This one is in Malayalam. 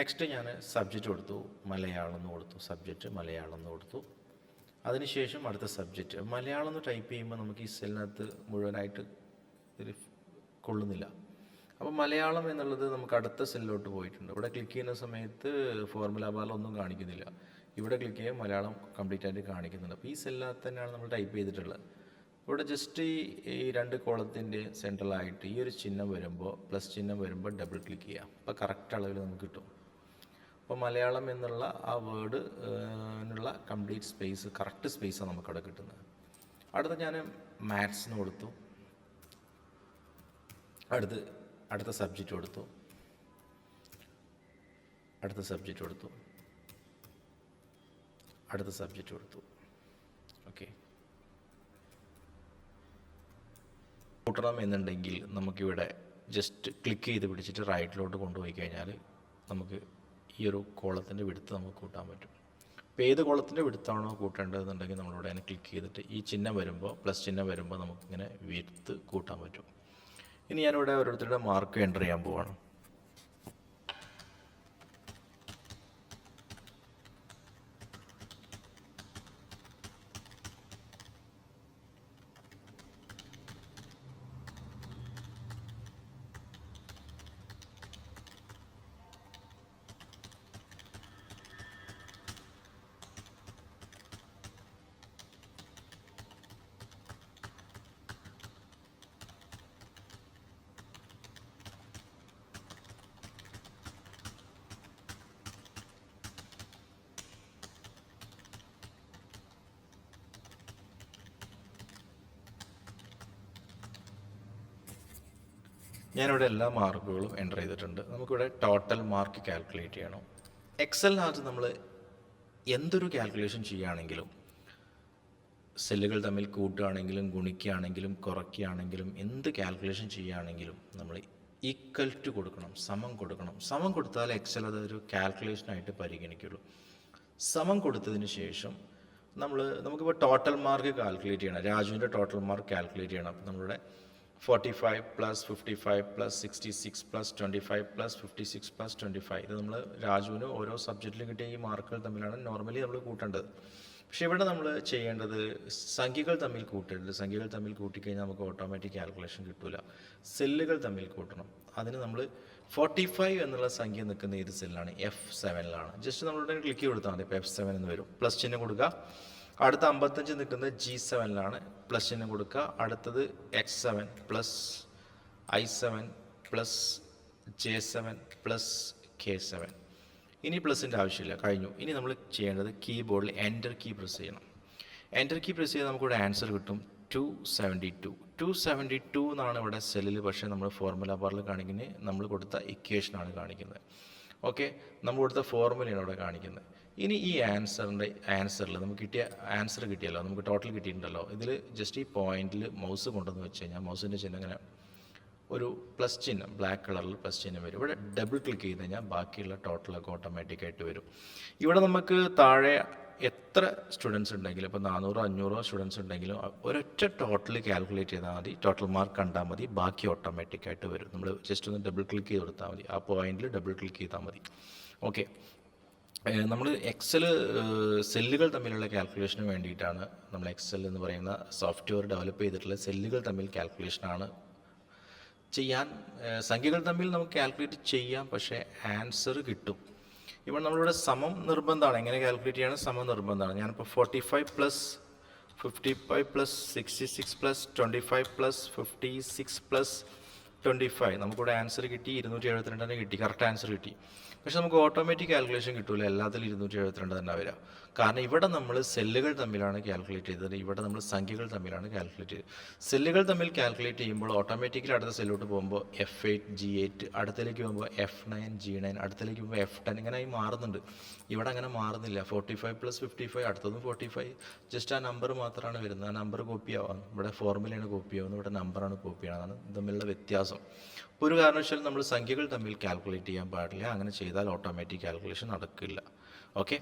നെക്സ്റ്റ് ഞാൻ സബ്ജക്റ്റ് കൊടുത്തു, മലയാളം എന്ന് കൊടുത്തു, സബ്ജക്റ്റ് മലയാളം എന്ന് കൊടുത്തു. അതിനുശേഷം അടുത്ത സബ്ജക്റ്റ് മലയാളം എന്ന് ടൈപ്പ് ചെയ്യുമ്പോൾ നമുക്ക് ഈ സെല്ലിനകത്ത് മുഴുവനായിട്ട് ഇതിൽ കൊള്ളുന്നില്ല. അപ്പോൾ മലയാളം എന്നുള്ളത് നമുക്ക് അടുത്ത സെല്ലിലോട്ട് പോയിട്ടുണ്ട്. ഇവിടെ ക്ലിക്ക് ചെയ്യുന്ന സമയത്ത് ഫോർമുല ബാറിൽ ഒന്നും കാണിക്കുന്നില്ല. ഇവിടെ ക്ലിക്ക് ചെയ്യുമ്പോൾ മലയാളം കംപ്ലീറ്റ് ആയിട്ട് കാണിക്കുന്നുണ്ട്. അപ്പോൾ ഈ സെല്ലിനകത്ത് തന്നെയാണ് നമ്മൾ ടൈപ്പ് ചെയ്തിട്ടുള്ളത്. ഇവിടെ ജസ്റ്റ് ഈ രണ്ട് കോളത്തിൻ്റെ സെൻട്രലായിട്ട് ഈ ഒരു ചിഹ്നം വരുമ്പോൾ, പ്ലസ് ചിഹ്നം വരുമ്പോൾ ഡബിൾ ക്ലിക്ക് ചെയ്യാം. അപ്പോൾ കറക്റ്റ് അളവിൽ നമുക്ക് കിട്ടും. അപ്പോൾ മലയാളം എന്നുള്ള ആ വേർഡ് എന്നുള്ള കംപ്ലീറ്റ് സ്പേസ്, കറക്റ്റ് സ്പേസാണ് നമുക്കവിടെ കിട്ടുന്നത്. അടുത്ത ഞാൻ മാത്സിന് കൊടുത്തു. അടുത്ത സബ്ജക്റ്റ് കൊടുത്തു. അടുത്ത സബ്ജക്റ്റ് കൊടുത്തു. ഓക്കെ. കൂട്ടണം എന്നുണ്ടെങ്കിൽ നമുക്കിവിടെ ജസ്റ്റ് ക്ലിക്ക് ചെയ്ത് പിടിച്ചിട്ട് റൈറ്റിലോട്ട് കൊണ്ടുപോയി കഴിഞ്ഞാൽ നമുക്ക് ഈ ഒരു കോളത്തിൻ്റെ വിഡ്ത്ത് നമുക്ക് കൂട്ടാൻ പറ്റും. അപ്പോൾ ഏത് കോളത്തിൻ്റെ വിഡ്ത്താണോ കൂട്ടേണ്ടതെന്നുണ്ടെങ്കിൽ നമ്മളിവിടെ തന്നെ ക്ലിക്ക് ചെയ്തിട്ട് ഈ ചിഹ്നം വരുമ്പോൾ, പ്ലസ് ചിഹ്നം വരുമ്പോൾ നമുക്കിങ്ങനെ വിഡ്ത്ത് കൂട്ടാൻ പറ്റും. ഇനി ഞാനിവിടെ ഓരോരുത്തരുടെ മാർക്ക് എൻ്റർ ചെയ്യാൻ പോവാണ്. ഞാനിവിടെ എല്ലാ മാർക്കുകളും എൻ്റർ ചെയ്തിട്ടുണ്ട്. നമുക്കിവിടെ ടോട്ടൽ മാർക്ക് കാൽക്കുലേറ്റ് ചെയ്യണം. എക്സലിനകത്ത് നമ്മൾ എന്തൊരു കാൽക്കുലേഷൻ ചെയ്യുകയാണെങ്കിലും, സെല്ലുകൾ തമ്മിൽ കൂട്ടുകയാണെങ്കിലും, ഗുണിക്കുകയാണെങ്കിലും, കുറയ്ക്കുകയാണെങ്കിലും, എന്ത് കാൽക്കുലേഷൻ ചെയ്യുകയാണെങ്കിലും നമ്മൾ ഈക്വൽ ടു കൊടുക്കണം, സമം കൊടുക്കണം. സമം കൊടുത്താൽ എക്സൽ അതൊരു കാൽക്കുലേഷനായിട്ട് പരിഗണിക്കുള്ളൂ. സമം കൊടുത്തതിന് ശേഷം നമുക്കിപ്പോൾ ടോട്ടൽ മാർക്ക് കാൽക്കുലേറ്റ് ചെയ്യണം. രാജുവിൻ്റെ ടോട്ടൽ മാർക്ക് കാൽക്കുലേറ്റ് ചെയ്യണം. അപ്പോൾ നമ്മളുടെ 45 + 55 + 66 + 25 + 56 + 25 ഇത് നമ്മൾ രാജുവിന് ഓരോ സബ്ജക്റ്റിലും കിട്ടിയ ഈ മാർക്കുകൾ തമ്മിലാണ് നോർമലി നമ്മൾ കൂട്ടേണ്ടത്. പക്ഷേ ഇവിടെ നമ്മൾ ചെയ്യേണ്ടത് സംഖ്യകൾ തമ്മിൽ കൂട്ടരുത്. സംഖ്യകൾ തമ്മിൽ കൂട്ടിക്കഴിഞ്ഞാൽ നമുക്ക് ഓട്ടോമാറ്റിക് കാൽക്കുലേഷൻ കിട്ടില്ല. സെല്ലുകൾ തമ്മിൽ കൂട്ടണം. അതിന് നമ്മൾ 45 എന്നുള്ള സംഖ്യ നിൽക്കുന്ന ഏത് സെല്ലാണ്? F7ലാണ്. ജസ്റ്റ് നമ്മളിവിടെ ക്ലിക്ക് കൊടുത്താൽ മതി. ഇപ്പോൾ F7 എന്ന് വരും. പ്ലസ് ചിഹ്നം കൊടുക്കുക. അടുത്ത 55 നിൽക്കുന്നത് G7ലാണ്. പ്ലസ് ചിഹ്നം കൊടുക്കുക. അടുത്തത് X7 + I7 + J7 + K7. ഇനി പ്ലസിൻ്റെ ആവശ്യമില്ല, കഴിഞ്ഞു. ഇനി നമ്മൾ ചെയ്യേണ്ടത് കീബോർഡിൽ എൻ്റർ കീ പ്രസ് ചെയ്യണം. എൻ്റർ കീ പ്രസ് ചെയ്താൽ നമുക്കിവിടെ ആൻസർ കിട്ടും 272. 272 എന്നാണ് ഇവിടെ സെല്ലിൽ. പക്ഷേ നമ്മൾ ഫോർമുല ബാറിൽ കാണിക്കുന്നത് നമ്മൾ കൊടുത്ത ഇക്വേഷനാണ് കാണിക്കുന്നത്. ഓക്കെ, നമ്മൾ കൊടുത്ത ഫോർമുലയാണ് ഇവിടെ കാണിക്കുന്നത്. ഇനി ഈ ആൻസറിൽ നമുക്ക് കിട്ടിയ ആൻസർ കിട്ടിയല്ലോ, നമുക്ക് ടോട്ടൽ കിട്ടിയിട്ടുണ്ടല്ലോ. ഇതിൽ ജസ്റ്റ് ഈ പോയിന്റിൽ മൗസ് കൊണ്ടുവന്ന് വെച്ച് കഴിഞ്ഞാൽ മൗസിൻ്റെ ചിഹ്നം ഇങ്ങനെ ഒരു പ്ലസ് ചിഹ്നം, ബ്ലാക്ക് കളറിൽ പ്ലസ് ചിഹ്നം വരും. ഇവിടെ ഡബിൾ ക്ലിക്ക് ചെയ്ത് കഴിഞ്ഞാൽ ബാക്കിയുള്ള ടോട്ടലൊക്കെ ഓട്ടോമാറ്റിക്കായിട്ട് വരും. ഇവിടെ നമുക്ക് താഴെ എത്ര സ്റ്റുഡൻസ് ഉണ്ടെങ്കിലും, ഇപ്പോൾ 400 500 സ്റ്റുഡൻസ് ഉണ്ടെങ്കിലും ഒരൊറ്റ ടോട്ടൽ കാൽക്കുലേറ്റ് ചെയ്താൽ മതി. ടോട്ടൽ മാർക്ക് കണ്ടാൽ മതി, ബാക്കി ഓട്ടോമാറ്റിക്കായിട്ട് വരും. നമ്മൾ ജസ്റ്റ് ഒന്ന് ഡബിൾ ക്ലിക്ക് ചെയ്ത് കൊടുത്താൽ മതി. ആ പോയിന്റിൽ ഡബിൾ ക്ലിക്ക് ചെയ്താൽ മതി. ഓക്കെ, നമ്മൾ എക്സൽ സെല്ലുകൾ തമ്മിലുള്ള കാൽക്കുലേഷന് വേണ്ടിയിട്ടാണ് നമ്മൾ എക്സൽ എന്ന് പറയുന്ന സോഫ്റ്റ്വെയർ ഡെവലപ്പ് ചെയ്തിട്ടുള്ള. സെല്ലുകൾ തമ്മിൽ കാൽക്കുലേഷനാണ് ചെയ്യാൻ. സംഖ്യകൾ തമ്മിൽ നമുക്ക് കാൽക്കുലേറ്റ് ചെയ്യാം, പക്ഷേ ആൻസർ കിട്ടും. ഇവിടെ നമ്മളിവിടെ സമം നിർബന്ധമാണ്. എങ്ങനെ കാൽക്കുലേറ്റ് ചെയ്യണം? സമം നിർബന്ധമാണ്. ഞാനിപ്പോൾ 45 + 55 + 66 + 25 + 56 + 25 നമുക്കിവിടെ ആൻസർ കിട്ടി. 272 കിട്ടി, കറക്റ്റ് ആൻസർ കിട്ടി. പക്ഷെ നമുക്ക് ഓട്ടോമാറ്റിക് കാൽക്കുലേഷൻ കിട്ടില്ല. എല്ലാത്തിലും 272 തന്നെ വരിക. കാരണം ഇവിടെ നമ്മൾ സെല്ലുകൾ തമ്മിലാണ് കാൽക്കുലേറ്റ് ചെയ്തത്, ഇവിടെ നമ്മൾ സംഖ്യകൾ തമ്മിലാണ് കാൽക്കുലേറ്റ് ചെയ്തത്. സെല്ലുകൾ തമ്മിൽ കാൽക്കുലേറ്റ് ചെയ്യുമ്പോൾ ഓട്ടോമാറ്റിക്കലി അടുത്ത സെല്ലോട്ട് പോകുമ്പോൾ F8 G8, അടുത്തേക്ക് പോകുമ്പോൾ F9 G9, അടുത്തേക്ക് പോകുമ്പോൾ F10, ഇങ്ങനെ മാറുന്നുണ്ട്. ഇവിടെ അങ്ങനെ മാറുന്നില്ല. 45 + 55, അടുത്തതും 45. ജസ്റ്റ് ആ നമ്പർ മാത്രമാണ് വരുന്നത്. ആ നമ്പർ കോപ്പി ആവാം. ഇവിടെ ഫോർമുലയാണ് കോപ്പി ആവുന്നത്, ഇവിടെ നമ്പറാണ് കോപ്പി ആവുന്നതാണ് തമ്മിലുള്ള വ്യത്യാസം. ഒരു കാരണവശാലും നമ്മൾ സംഖ്യകൾ തമ്മിൽ കാൽക്കുലേറ്റ് ചെയ്യാൻ പാടില്ല. അങ്ങനെ ചെയ്താൽ ഓട്ടോമാറ്റിക് കാൽക്കുലേഷൻ നടക്കില്ല. ഓക്കെ.